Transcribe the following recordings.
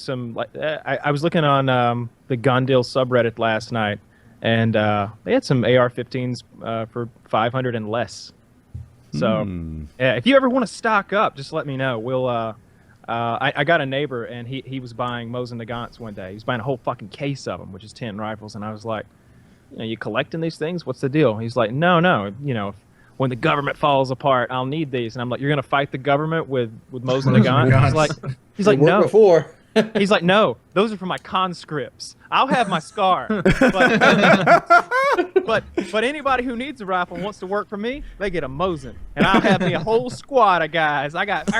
some like I was looking on the gun deal subreddit last night, and they had some AR-15s for 500 and less. So yeah, if you ever want to stock up, just let me know. We'll I got a neighbor, and he was buying Mosin Nagants one day. He was buying a whole fucking case of them, which is 10 rifles, and I was like, you collecting these things? What's the deal? He's like, no, when the government falls apart, I'll need these. And I'm like, you're gonna fight the government with Mosin Nagants? He's like, no. Before. He's like, no, those are for my conscripts. I'll have my scar. But anybody who needs a rifle and wants to work for me, they get a Mosin. And I'll have me a whole squad of guys.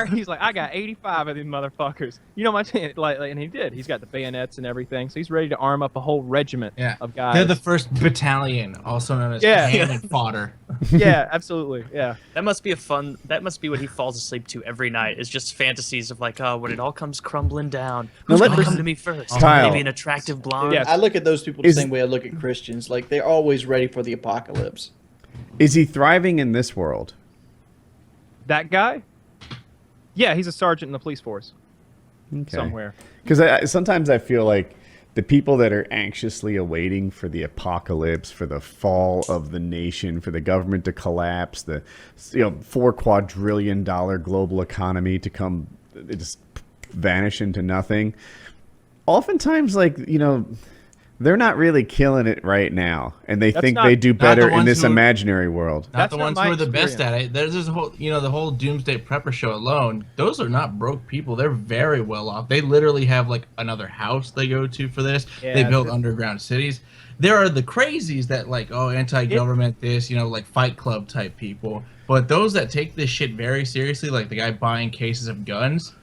He's like, I got 85 of these motherfuckers. You know what I'm saying? And he did. He's got the bayonets and everything. So he's ready to arm up a whole regiment of guys. They're the first battalion, also known as cannon fodder. Yeah, absolutely. Yeah. That must be what he falls asleep to every night, is just fantasies of like, oh, when it all comes crumbling down, who's gonna come to me first? Kyle. Maybe an attractive blonde. Yes. I look at those people the same way I look at Christians. Like, they're always ready for the apocalypse. Is he thriving in this world? That guy? Yeah, he's a sergeant in the police force. Somewhere. Because sometimes I feel like the people that are anxiously awaiting for the apocalypse, for the fall of the nation, for the government to collapse, the $4 quadrillion global economy to come just vanish into nothing. Oftentimes, they're not really killing it right now, and they think they do better in this imaginary world. Not the ones who are the best at it. There's a whole, the whole Doomsday Prepper show alone. Those are not broke people. They're very well off. They literally have like another house they go to for this. Yeah, they build underground cities. There are the crazies that like, anti-government this, like Fight Club type people. But those that take this shit very seriously, like the guy buying cases of guns,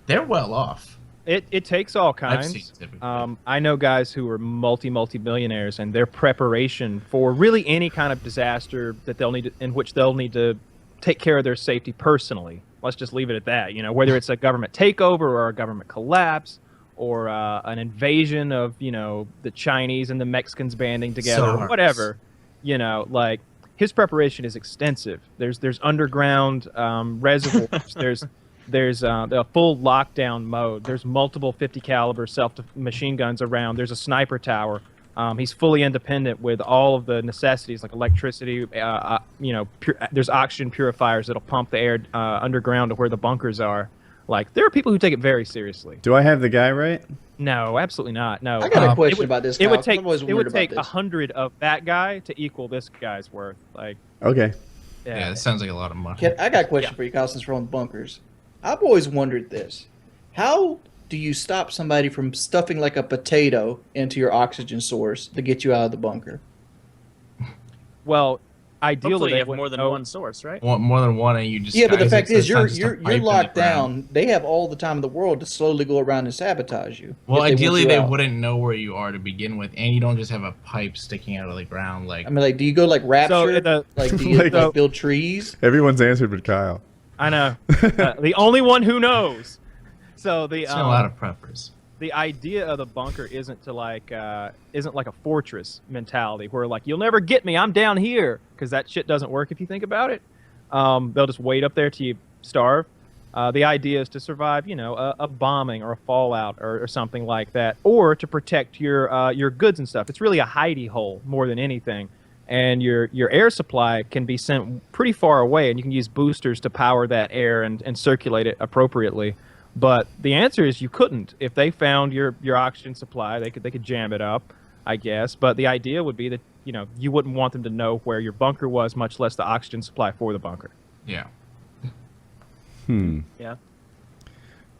they're well off. It takes all kinds. I know guys who are multi-millionaires, and their preparation for really any kind of disaster that in which they'll need to take care of their safety personally. Let's just leave it at that. Whether it's a government takeover or a government collapse or an invasion of the Chinese and the Mexicans banding together, or whatever. Like his preparation is extensive. There's underground reservoirs. There's a full lockdown mode. There's multiple 50 caliber machine guns around. There's a sniper tower. He's fully independent with all of the necessities like electricity. There's oxygen purifiers that'll pump the air underground to where the bunkers are. Like, there are people who take it very seriously. Do I have the guy right? No, absolutely not. No. I got a question about this. It would take 100 of that guy to equal this guy's worth. Like. Okay. Yeah, that sounds like a lot of money. I got a question for you, Kyle, since we're on bunkers. I've always wondered this. How do you stop somebody from stuffing like a potato into your oxygen source to get you out of the bunker? Well, ideally hopefully you have more than one source, right? More than one, and you just but the fact is you're locked down. They have all the time in the world to slowly go around and sabotage you. Well, ideally they wouldn't know where you are to begin with, and you don't just have a pipe sticking out of the ground. Like, I mean, like, do you go like Rapture? Do you build trees? Everyone's answered but Kyle. I know. The only one who knows. So a lot of preppers. The idea of the bunker isn't like a fortress mentality where like you'll never get me, I'm down here, because that shit doesn't work if you think about it. They'll just wait up there till you starve. The idea is to survive, a bombing or a fallout or something like that, or to protect your goods and stuff. It's really a hidey hole more than anything. And your air supply can be sent pretty far away, and you can use boosters to power that air and circulate it appropriately. But the answer is you couldn't. If they found your oxygen supply, they could jam it up, I guess. But the idea would be that you wouldn't want them to know where your bunker was, much less the oxygen supply for the bunker. Yeah. Yeah.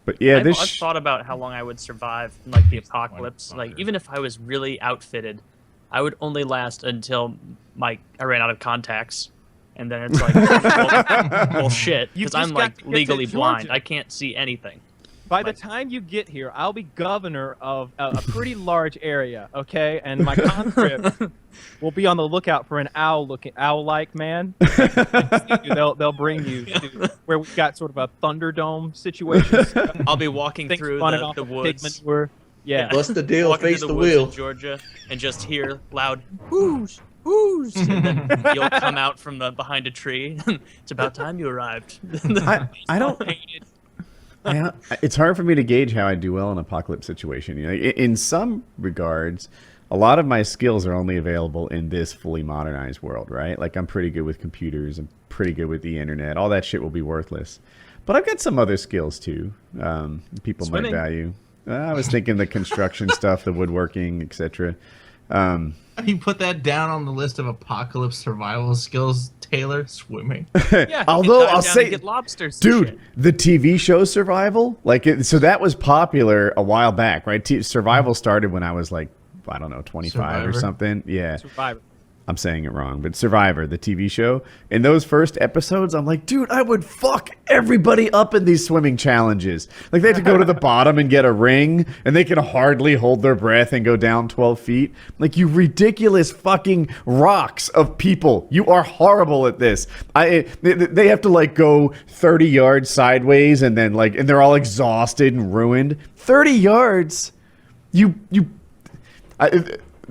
But yeah, I've thought about how long I would survive in like the apocalypse. Like, even if I was really outfitted, I would only last until I ran out of contacts, and then it's like bullshit, because I'm like legally blind. I can't see anything. By the time you get here, I'll be governor of a pretty large area, okay? And my conscripts will be on the lookout for an owl-like man. They'll bring you to where we've got sort of a Thunderdome situation. I'll be walking through the woods. Yeah. What's the deal? Face the wheel. In Georgia, and just hear loud whoosh, whoosh, and then you'll come out from behind a tree. It's about time you arrived. It's hard for me to gauge how I do well in an apocalypse situation. You know, in some regards, a lot of my skills are only available in this fully modernized world, right? Like I'm pretty good with computers, I'm pretty good with the internet. All that shit will be worthless. But I've got some other skills too. People Swimming. might value. I was thinking the construction stuff, the woodworking, etc. You put that down on the list of apocalypse survival skills, Taylor. Swimming. Yeah, Although I'll and say, get lobsters. and dude, shit. the TV show Survival, so that was popular a while back, right? Survival started when I was like, I don't know, 25 or Survivor? something. Yeah. Survivor. I'm saying it wrong, but Survivor, the TV show, in those first episodes, I'm like, dude, I would fuck everybody up in these swimming challenges. Like, they had to go to the bottom and get a ring, and they can hardly hold their breath and go down 12 feet. Like, you ridiculous fucking rocks of people. You are horrible at this. They have to, like, go 30 yards sideways, and then, like, and they're all exhausted and ruined. 30 yards?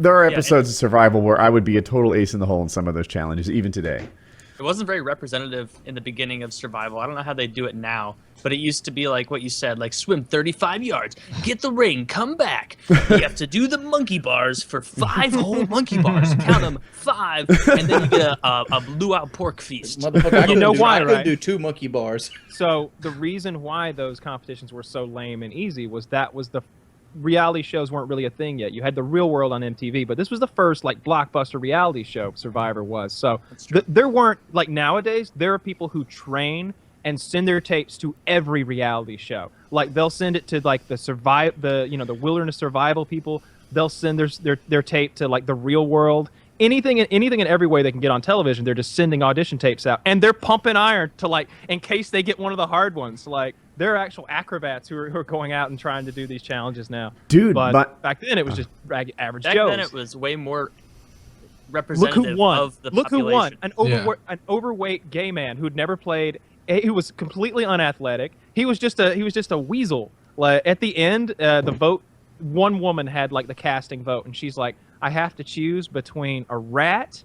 There are episodes of Survival where I would be a total ace in the hole in some of those challenges, even today. It wasn't very representative in the beginning of Survival. I don't know how they do it now, but it used to be like what you said, like swim 35 yards, get the ring, come back. You have to do the monkey bars for 5 whole monkey bars. Count them, 5, and then you get a luau pork feast. Motherfucker, You know why, I right? could do 2 monkey bars. So the reason why those competitions were so lame and easy was the reality shows weren't really a thing yet. You had the Real World on MTV, but this was the first like blockbuster reality show Survivor was. So there weren't, like nowadays, there are people who train and send their tapes to every reality show. Like they'll send it to like the wilderness survival people. They'll send their tape to like the Real World. Anything in every way they can get on television, they're just sending audition tapes out, and they're pumping iron to like in case they get one of the hard ones. Like there are actual acrobats who are going out and trying to do these challenges now. Dude, but back then it was just average Back Joes. then it was way more Look representative who won! of the Look who won! population. An overweight gay man who'd never played. He was completely unathletic. He was just a weasel. Like at the end, the vote. One woman had like the casting vote, and she's like, I have to choose between a rat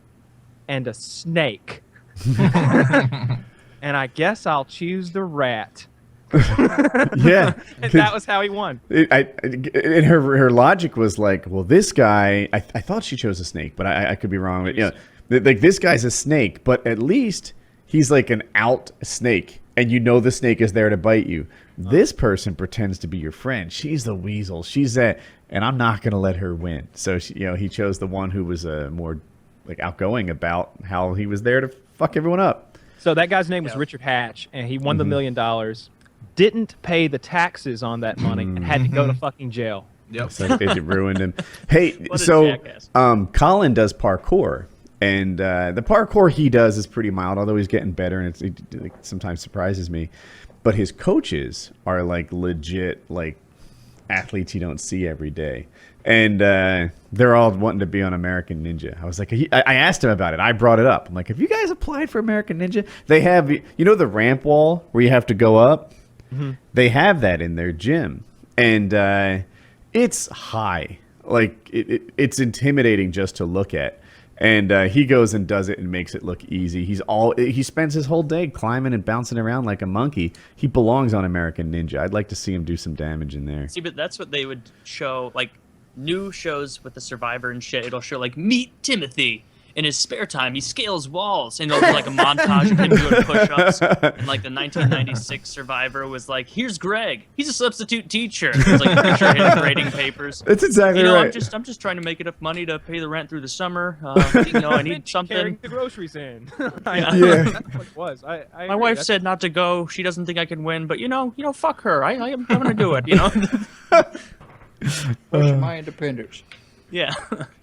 and a snake. And I guess I'll choose the rat. Yeah. And that was how he won. And her logic was like, well, this guy, I thought she chose a snake, but I could be wrong. But, like this guy's a snake, but at least he's like an out snake, and you know the snake is there to bite you. This person pretends to be your friend. She's the weasel. She's that, and I'm not going to let her win. So he chose the one who was more like outgoing about how he was there to fuck everyone up. So that guy's name was Richard Hatch, and he won the $1 million. Didn't pay the taxes on that money and had to go to fucking jail. Yep. So it ruined him. Hey, What a so jackass. Colin does parkour. And the parkour he does is pretty mild, although he's getting better, and it sometimes surprises me. But his coaches are like legit like athletes you don't see every day. And they're all wanting to be on American Ninja. I was like, I asked him about it. I brought it up. I'm like, have you guys applied for American Ninja? They have, the ramp wall where you have to go up? Mm-hmm. They have that in their gym. And it's high. Like, it's intimidating just to look at. And he goes and does it and makes it look easy. He spends his whole day climbing and bouncing around like a monkey. He belongs on American Ninja. I'd like to see him do some damage in there. See, but that's what they would show, like, new shows with the Survivor and shit. It'll show, like, meet Timothy. In his spare time, he scales walls, and it'll be like a montage of him doing push-ups. And like the 1996 Survivor was like, "Here's Greg. He's a substitute teacher." It's like a picture of him grading papers. That's exactly right. I'm just trying to make enough money to pay the rent through the summer. I need something. Carrying the groceries in. Yeah. That's what it was. I My agree. wife said not to go. She doesn't think I can win, but fuck her. I'm gonna do it. Pushing my independence. Yeah.